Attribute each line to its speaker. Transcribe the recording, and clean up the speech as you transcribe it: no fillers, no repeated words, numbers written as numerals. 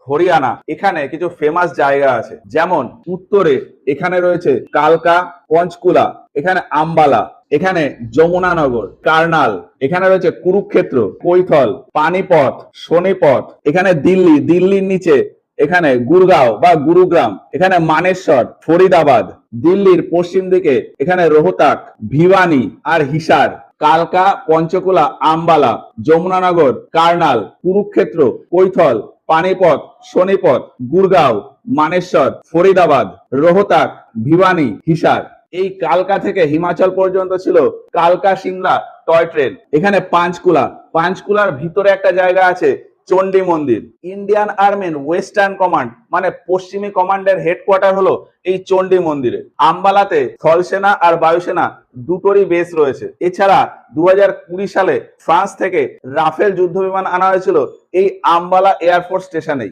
Speaker 1: হরিয়ানা এখানে কিছু ফেমাস জায়গা আছে, যেমন উত্তরে এখানে রয়েছে কালকা, পঞ্চকুলা, এখানে আম্বালা, এখানে যমুনানগর, কার্নাল, এখানে রয়েছে কুরুক্ষেত্র, কৈথল, পানিপথ, সোনিপথ, এখানে দিল্লি, দিল্লির নিচে এখানে গুরগাঁও বা গুরুগ্রাম, এখানে মানেশ্বর, ফরিদাবাদ, দিল্লির পশ্চিম দিকে এখানে রোহতাক, ভিওয়ানি আর হিসার, কালকা, পঞ্চকুলা, আম্বালা, যমুনানগর, কার্নাল, কুরুক্ষেত্র, কৈথল, পানিপথ, সোনিপথ, গুরগাঁও, মানেশ্বর, ফরিদাবাদ, রোহতাক, ভিওয়ানি, হিসার। এই কালকা থেকে হিমাচল পর্যন্ত ছিল কালকা সিমলা টয় ট্রেন। এখানে পাঁচকুলা, পাঁচকুলার ভিতরে একটা জায়গা আছে চণ্ডী মন্দির। ইন্ডিয়ান আর্মির ওয়েস্টার্ন কমান্ড মানে পশ্চিমী কমান্ডের হেডকোয়ার্টার হলো এই চণ্ডী মন্দিরে। আম্বালাতে স্থলসেনা আর বায়ুসেনা দুটোরই বেস রয়েছে। এছাড়া 2020 সালে ফ্রান্স থেকে রাফেল যুদ্ধ বিমান আনা হয়েছিল এই আম্বালা এয়ারফোর্স স্টেশনে।